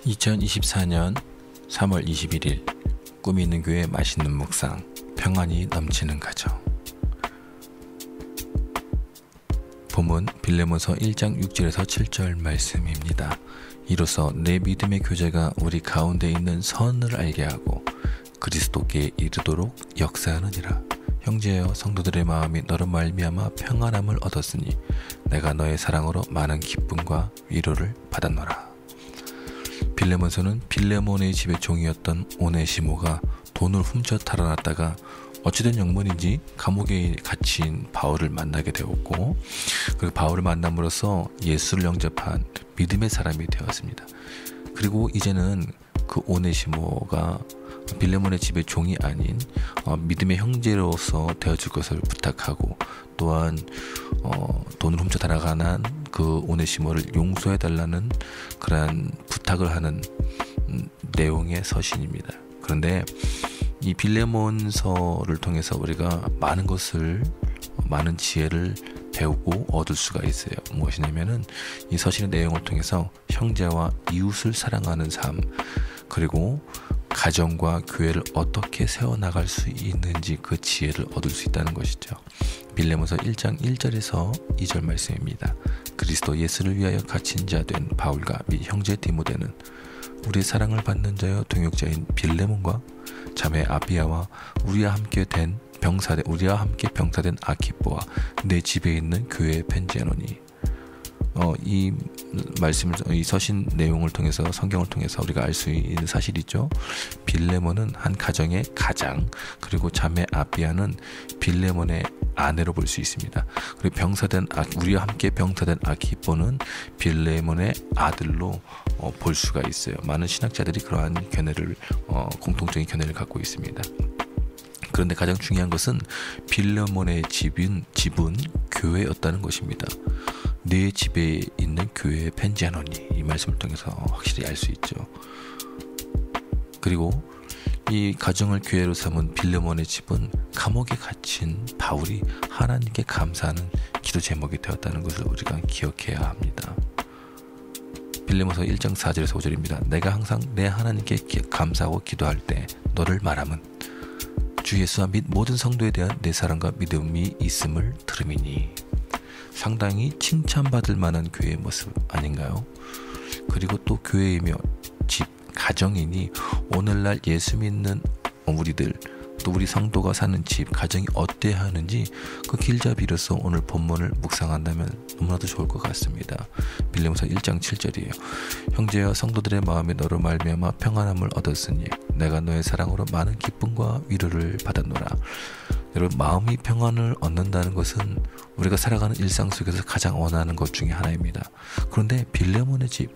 2024년 3월 21일 꿈이 있는 교회 맛있는 묵상 평안이 넘치는 가정. 본문 빌레몬서 1장 6절에서 7절 말씀입니다. 이로써 내 믿음의 교제가 우리 가운데 있는 선을 알게 하고 그리스도께 이르도록 역사하느니라. 형제여, 성도들의 마음이 너로 말미암아 평안함을 얻었으니 내가 너의 사랑으로 많은 기쁨과 위로를 받았노라. 빌레몬서는 빌레몬의 집의 종이었던 오네시모가 돈을 훔쳐 탈아났다가 어찌된 영문인지 감옥에 갇힌 바울을 만나게 되었고, 그리고 바울을 만남으로써 예수를 영접한 믿음의 사람이 되었습니다. 그리고 이제는 그 오네시모가 빌레몬의 집의 종이 아닌 믿음의 형제로서 되어줄 것을 부탁하고, 또한 돈을 훔쳐 달아가는 그 오네시모를 용서해달라는 그러한 부탁을 하는 내용의 서신입니다. 그런데 이 빌레몬서를 통해서 우리가 많은 지혜를 배우고 얻을 수가 있어요. 무엇이냐면은 이 서신의 내용을 통해서 형제와 이웃을 사랑하는 삶, 그리고 가정과 교회를 어떻게 세워나갈 수 있는지 그 지혜를 얻을 수 있다는 것이죠. 빌레몬서 1장 1절에서 2절 말씀입니다. 그리스도 예수를 위하여 갇힌 자 된 바울과 및 형제 디모데는 우리의 사랑을 받는 자여 동역자인 빌레몬과 자매 아비아와 우리와 함께 병사된 아키뽀와 내 집에 있는 교회에 편지하노니. 이 말씀을, 이 서신 내용을 통해서, 성경을 통해서 우리가 알 수 있는 사실이죠. 빌레몬은 한 가정의 가장, 그리고 자매 아비아는 빌레몬의 아내로 볼 수 있습니다. 그리고 우리와 함께 병사된 아키뽀는 빌레몬의 아들로 볼 수가 있어요. 많은 신학자들이 그러한 견해를, 공통적인 견해를 갖고 있습니다. 그런데 가장 중요한 것은 빌레몬의 집은 교회였다는 것입니다. 내 집에 있는 교회에 편지하노니, 이 말씀을 통해서 확실히 알 수 있죠. 그리고 이 가정을 교회로 삼은 빌레몬의 집은 감옥에 갇힌 바울이 하나님께 감사하는 기도 제목이 되었다는 것을 우리가 기억해야 합니다. 빌레몬서 1장 4절에서 5절입니다. 내가 항상 내 하나님께 감사하고 기도할 때 너를 말함은 주 예수와 및 모든 성도에 대한 내 사랑과 믿음이 있음을 들음이니. 상당히 칭찬받을 만한 교회의 모습 아닌가요? 그리고 또 교회이며 집, 가정이니 오늘날 예수 믿는 우리들, 또 우리 성도가 사는 집, 가정이 어때야 하는지 그 길잡이로서 오늘 본문을 묵상한다면 너무나도 좋을 것 같습니다. 빌레몬서 1장 7절이에요. 형제여, 성도들의 마음이 너로 말미암아 평안함을 얻었으니 내가 너의 사랑으로 많은 기쁨과 위로를 받았노라. 여러분, 마음이 평안을 얻는다는 것은 우리가 살아가는 일상 속에서 가장 원하는 것 중에 하나입니다. 그런데 빌레몬의 집,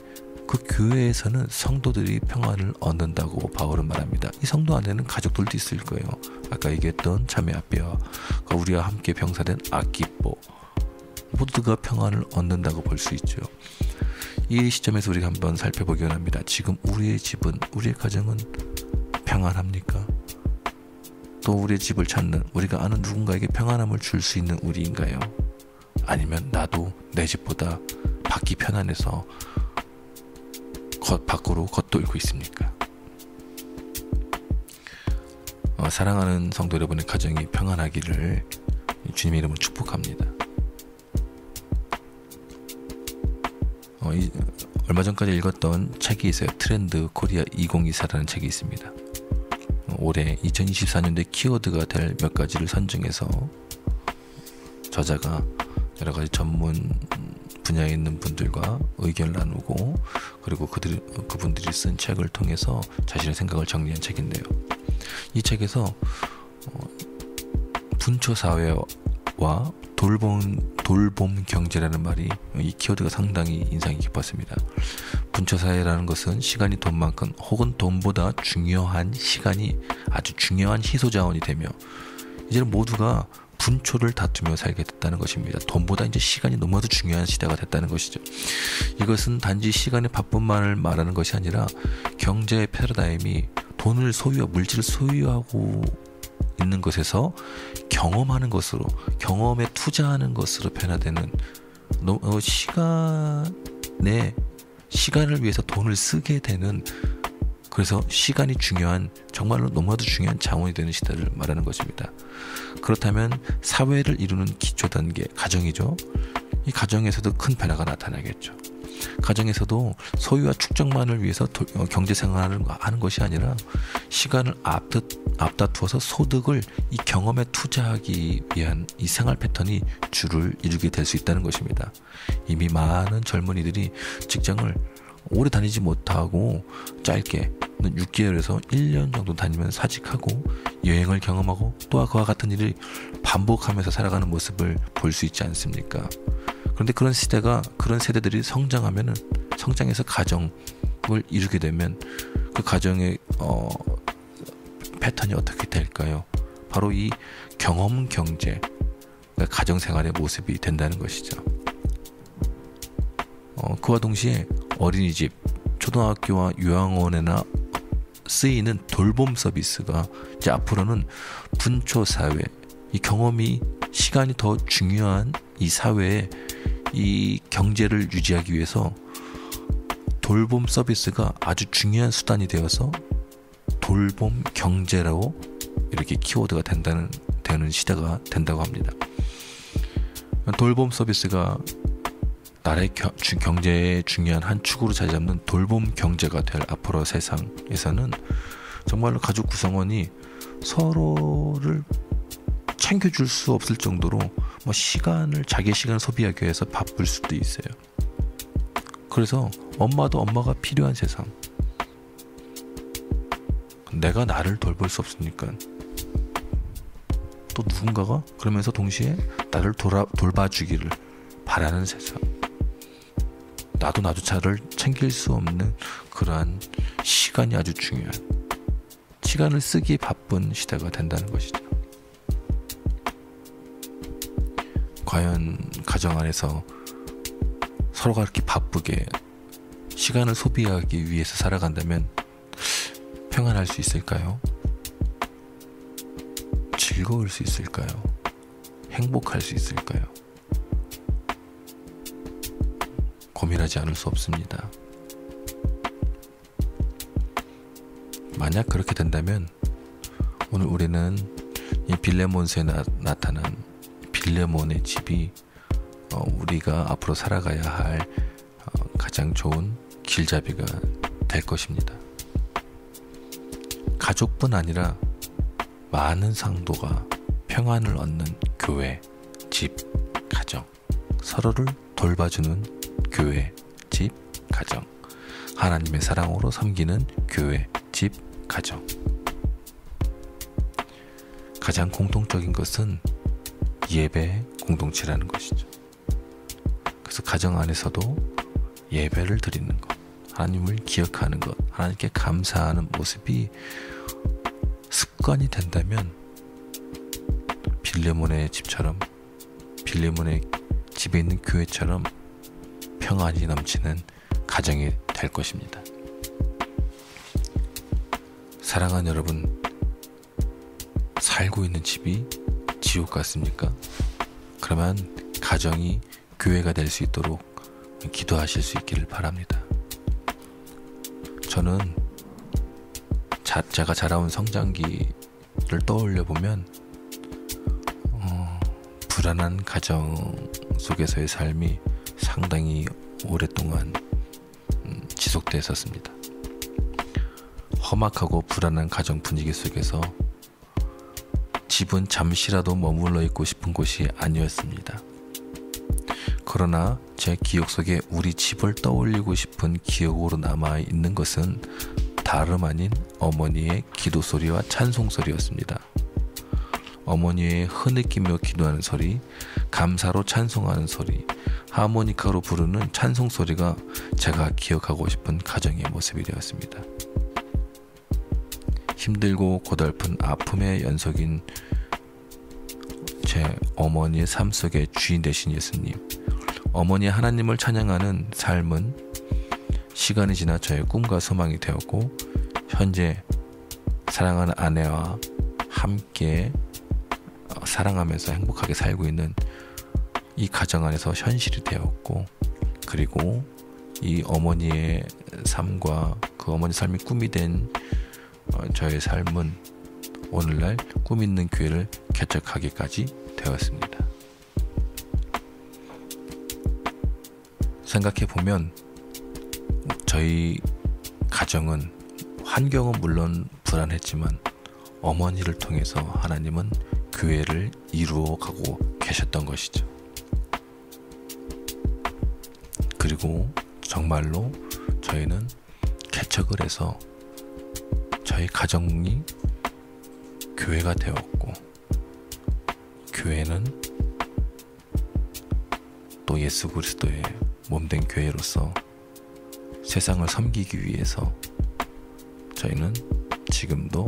그 교회에서는 성도들이 평안을 얻는다고 바울은 말합니다. 이 성도 안에는 가족들도 있을 거예요. 아까 얘기했던 자매 아비아와 우리와 함께 병사된 아키뽀, 모두가 평안을 얻는다고 볼 수 있죠. 이 시점에서 우리가 한번 살펴보기 합니다. 지금 우리의 집은, 우리의 가정은 평안합니까? 또 우리의 집을 찾는, 우리가 아는 누군가에게 평안함을 줄 수 있는 우리인가요? 아니면 나도 내 집보다 밖이 편안해서 밖으로 겉돌고 있습니까? 사랑하는 성도 여러분의 가정이 평안하기를 주님의 이름으로 축복합니다. 얼마 전까지 읽었던 책이 있어요. 트렌드 코리아 2024라는 책이 있습니다. 올해 2024년도에 키워드가 될 몇 가지를 선정해서 저자가 여러 가지 전문 분야에 있는 분들과 의견을 나누고, 그리고 그분들이 쓴 책을 통해서 자신의 생각을 정리한 책인데요. 이 책에서 분초 사회와 돌봄 경제라는 말이, 이 키워드가 상당히 인상이 깊었습니다. 분초 사회라는 것은 시간이 돈만큼, 혹은 돈보다 중요한 시간이 아주 중요한 희소자원이 되며, 이제는 모두가 분초를 다투며 살게 됐다는 것입니다. 돈보다 이제 시간이 너무나도 중요한 시대가 됐다는 것이죠. 이것은 단지 시간의 바쁨만을 말하는 것이 아니라 경제의 패러다임이 돈을 물질을 소유하고 있는 것에서 경험하는 것으로, 경험에 투자하는 것으로 변화되는, 시간을 위해서 돈을 쓰게 되는, 그래서 시간이 중요한, 정말로 너무나도 중요한 자원이 되는 시대를 말하는 것입니다. 그렇다면 사회를 이루는 기초 단계, 가정이죠. 이 가정에서도 큰 변화가 나타나겠죠. 가정에서도 소유와 축적만을 위해서 경제 생활을 하는 것이 아니라 시간을 앞다투어서 소득을 이 경험에 투자하기 위한 이 생활 패턴이 주를 이루게 될 수 있다는 것입니다. 이미 많은 젊은이들이 직장을 오래 다니지 못하고 짧게 6개월에서 1년 정도 다니면 사직하고 여행을 경험하고 또 그와 같은 일을 반복하면서 살아가는 모습을 볼 수 있지 않습니까? 그런데 그런 세대들이 성장해서 가정을 이루게 되면 그 가정의 패턴이 어떻게 될까요? 바로 이 경험 경제, 그러니까 가정 생활의 모습이 된다는 것이죠. 그와 동시에 어린이집, 초등학교와 요양원에나 쓰이는 돌봄 서비스가 이제 앞으로는 분초 사회, 이 경험이 시간이 더 중요한 이 사회에 이 경제를 유지하기 위해서 돌봄 서비스가 아주 중요한 수단이 되어서 돌봄 경제라고 이렇게 키워드가 되는 시대가 된다고 합니다. 돌봄 서비스가 나라의 경제의 중요한 한 축으로 자리 잡는 돌봄 경제가 될 앞으로 세상에서는 정말로 가족 구성원이 서로를 챙겨줄 수 없을 정도로 자기의 시간을 소비하기 위해서 바쁠 수도 있어요. 그래서 엄마도 엄마가 필요한 세상. 내가 나를 돌볼 수 없으니까 또 누군가가 그러면서 동시에 나를 돌봐주기를 바라는 세상. 나도 나를 챙길 수 없는 그러한 시간이 아주 중요한, 시간을 쓰기 바쁜 시대가 된다는 것이죠. 과연 가정 안에서 서로가 이렇게 바쁘게 시간을 소비하기 위해서 살아간다면 평안할 수 있을까요? 즐거울 수 있을까요? 행복할 수 있을까요? 고민하지 않을 수 없습니다. 만약 그렇게 된다면 오늘 우리는 이 빌레몬스에 나타난 빌레몬의 집이 우리가 앞으로 살아가야 할 가장 좋은 길잡이가 될 것입니다. 가족뿐 아니라 많은 상도가 평안을 얻는 교회, 집, 가정, 서로를 돌봐주는 교회, 집, 가정, 하나님의 사랑으로 섬기는 교회, 집, 가정. 가장 공통적인 것은 예배의 공동체라는 것이죠. 그래서 가정 안에서도 예배를 드리는 것, 하나님을 기억하는 것, 하나님께 감사하는 모습이 습관이 된다면 빌레몬의 집처럼, 빌레몬의 집에 있는 교회처럼 평안이 넘치는 가정이 될 것입니다. 사랑하는 여러분, 살고 있는 집이 지옥 같습니까? 그러면 가정이 교회가 될 수 있도록 기도하실 수 있기를 바랍니다. 저는 제가 자라온 성장기를 떠올려 보면 불안한 가정 속에서의 삶이 상당히 오랫동안 지속되었습니다. 험악하고 불안한 가정 분위기 속에서 집은 잠시라도 머물러 있고 싶은 곳이 아니었습니다. 그러나 제 기억 속에 우리 집을 떠올리고 싶은 기억으로 남아있는 것은 다름 아닌 어머니의 기도 소리와 찬송 소리였습니다. 어머니의 흐느끼며 기도하는 소리, 감사로 찬송하는 소리, 하모니카로 부르는 찬송 소리가 제가 기억하고 싶은 가정의 모습이 되었습니다. 힘들고 고달픈 아픔의 연속인 제 어머니의 삶 속의 주인 되신 예수님, 어머니의 하나님을 찬양하는 삶은 시간이 지나 저의 꿈과 소망이 되었고, 현재 사랑하는 아내와 함께 사랑하면서 행복하게 살고 있는 이 가정 안에서 현실이 되었고, 그리고 이 어머니의 삶과 그 어머니 삶이 꿈이 된 저의 삶은 오늘날 꿈 있는 교회를 개척하기까지 되었습니다. 생각해보면 저희 가정은 환경은 물론 불안했지만 어머니를 통해서 하나님은 교회를 이루어가고 계셨던 것이죠. 그리고 정말로 저희는 개척을 해서 저희 가정이 교회가 되었고, 교회는 또 예수 그리스도의 몸된 교회로서 세상을 섬기기 위해서 저희는 지금도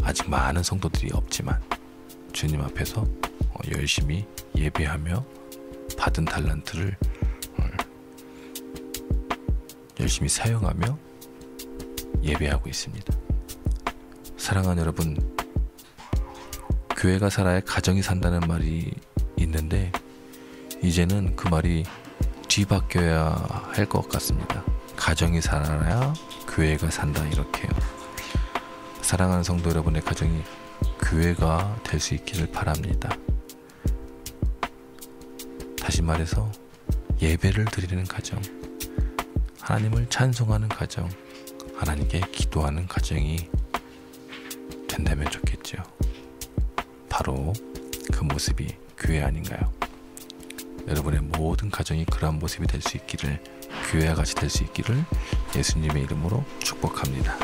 아직 많은 성도들이 없지만 주님 앞에서 열심히 예배하며 받은 달란트를 열심히 사용하며 예배하고 있습니다. 사랑하는 여러분, 교회가 살아야 가정이 산다는 말이 있는데 이제는 그 말이 뒤바뀌어야 할 것 같습니다. 가정이 살아야 교회가 산다, 이렇게요. 사랑하는 성도 여러분의 가정이 교회가 될 수 있기를 바랍니다. 다시 말해서 예배를 드리는 가정, 하나님을 찬송하는 가정, 하나님께 기도하는 가정이 된다면 좋겠죠. 바로 그 모습이 교회 아닌가요? 여러분의 모든 가정이 그러한 모습이 될 수 있기를, 교회와 같이 될 수 있기를 예수님의 이름으로 축복합니다.